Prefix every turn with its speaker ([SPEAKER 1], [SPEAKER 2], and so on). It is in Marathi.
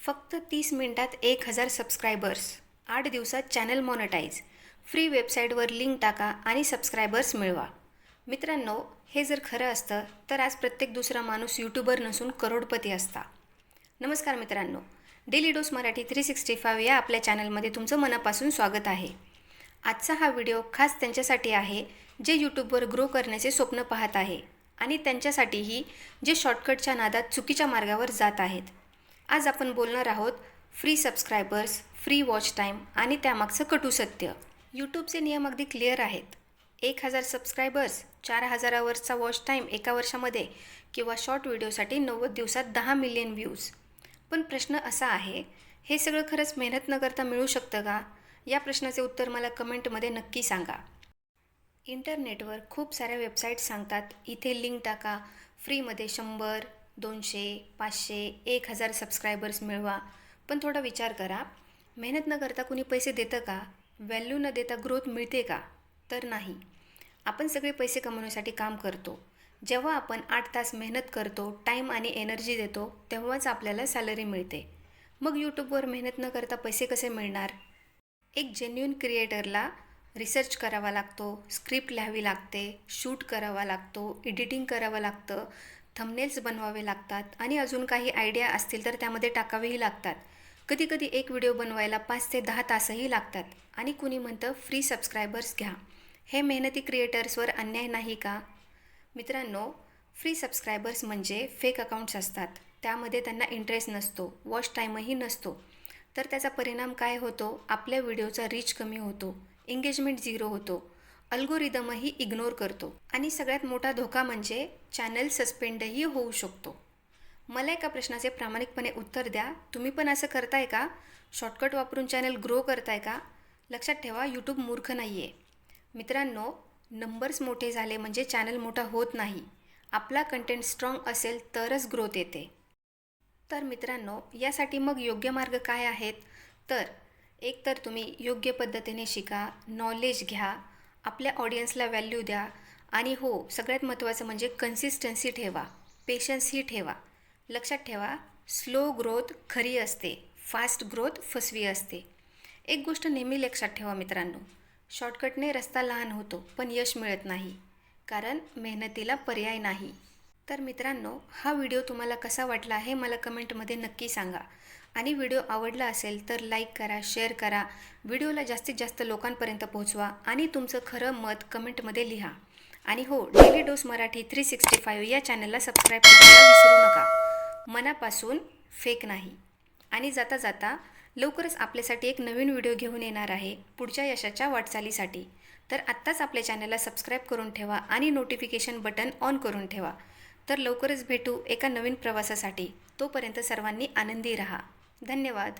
[SPEAKER 1] फक्त 30 मिनिटात 1000 सबस्क्रायबर्स, 8 दिवसात चॅनल मॉनिटाईज, फ्री वेबसाईटवर लिंक टाका आणि सबस्क्रायबर्स मिळवा. मित्रांनो, हे जर खरं असतं तर आज प्रत्येक दुसरा माणूस यूट्यूबर नसून करोडपती असता. नमस्कार मित्रांनो, डेली डोस मराठी 365 या आपल्या चॅनलमध्ये तुमचं मनापासून स्वागत आहे. आजचा हा व्हिडिओ खास त्यांच्यासाठी आहे जे यूट्यूबवर ग्रो करण्याचे स्वप्न पाहत आहे आणि त्यांच्यासाठीही जे शॉर्टकटच्या नादात चुकीच्या मार्गावर जात आहेत. आज आपण बोलणार आहोत free subscribers, free watch time आणि त्यामागचं कटू सत्य. यूट्यूबचे नियम अगदी क्लिअर आहेत. 1000 सबस्क्रायबर्स, 4000 आवर्सचा वॉच टाईम एका वर्षामध्ये किंवा शॉर्ट व्हिडिओसाठी 90 दिवसात 10 मिलियन व्ह्यूज. पण प्रश्न असा आहे, हे सगळं खरंच मेहनत न करता मिळू शकतं का? या प्रश्नाचे उत्तर मला कमेंटमध्ये नक्की सांगा. इंटरनेटवर खूप साऱ्या वेबसाईट्स सांगतात, इथे लिंक टाका, फ्रीमध्ये 100, 200, 500, 1000 सबस्क्रायबर्स मिळवा. पण थोडा विचार करा, मेहनत न करता कुणी पैसे देतं का? व्हॅल्यू न देता ग्रोथ मिळते का? तर नाही. आपण सगळे पैसे कमवण्यासाठी काम करतो. जेव्हा आपण 8 तास मेहनत करतो, टाईम आणि एनर्जी देतो, तेव्हाच आपल्याला सॅलरी मिळते. मग यूट्यूबवर मेहनत न करता पैसे कसे मिळणार? एक जेन्युइन क्रिएटरला रिसर्च करावा लागतो, स्क्रिप्ट लिहावी लागते, शूट करावा लागतो, एडिटिंग करावं लागतं, थंबनेल्स बनवावे लागतात आणि अजून काही आयडिया असतील तर त्यामध्ये टाकावेही लागतात. कधीकधी एक व्हिडिओ बनवायला 5 ते 10 तासही लागतात आणि कुणी म्हणतं फ्री सबस्क्रायबर्स घ्या. हे मेहनती क्रिएटर्सवर अन्याय नाही का? मित्रांनो, फ्री सबस्क्रायबर्स म्हणजे फेक अकाउंट्स असतात. त्यामध्ये त्यांना इंटरेस्ट नसतो, वॉच टाईमही नसतो. तर त्याचा परिणाम काय होतो? आपल्या व्हिडिओचा रीच कमी होतो, एंगेजमेंट 0 होतो, अल्गोरिदमही इग्नोर करतो आणि सगळ्यात मोठा धोका म्हणजे चॅनल सस्पेंडही होऊ शकतो. मला एका प्रश्नाचे प्रामाणिकपणे उत्तर द्या. तुम्ही पण असं करताय का? शॉर्टकट वापरून चॅनल ग्रो करताय का? लक्षात ठेवा, यूट्यूब मूर्ख नाही आहे. मित्रांनो, नंबर्स मोठे झाले म्हणजे चॅनल मोठा होत नाही. आपला कंटेंट स्ट्रॉंग असेल तरच ग्रोथ येते. तर मित्रांनो, यासाठी मग योग्य मार्ग काय आहेत? तर एक तर तुम्ही योग्य पद्धतीने शिका, नॉलेज घ्या, आपल्या ऑडियन्सला व्हॅल्यू द्या आणि हो, सगळ्यात महत्त्वाचं म्हणजे कन्सिस्टन्सी ठेवा, पेशन्सही ठेवा. लक्षात ठेवा, स्लो ग्रोथ खरी असते, फास्ट ग्रोथ फसवी असते. एक गोष्ट नेहमी लक्षात ठेवा मित्रांनो, शॉर्टकटने रस्ता लहान होतो पण यश मिळत नाही, कारण मेहनतीला पर्याय नाही. तर मित्रांनो, हा व्हिडिओ तुम्हाला कसा वाटला हे मला कमेंटमध्ये नक्की सांगा आणि व्हिडिओ आवडला असेल तर लाईक करा, शेअर करा, व्हिडिओला जास्तीत जास्त लोकांपर्यंत पोहोचवा आणि तुमचं खरं मत कमेंटमध्ये लिहा. आणि हो, डेली डोस मराठी 365 या चॅनलला सबस्क्राईब करायला विसरू नका. मनापासून, फेक नाही. आणि जाता जाता लवकरच आपल्यासाठी एक नवीन व्हिडिओ घेऊन येणार आहे पुढच्या यशाच्या वाटचालीसाठी. तर आत्ताच आपल्या चॅनलला सबस्क्राईब करून ठेवा आणि नोटिफिकेशन बटन ऑन करून ठेवा. तर लवकरच भेटू एका नवीन प्रवासासाठी. तोपर्यंत सर्वांनी आनंदी राहा. धन्यवाद.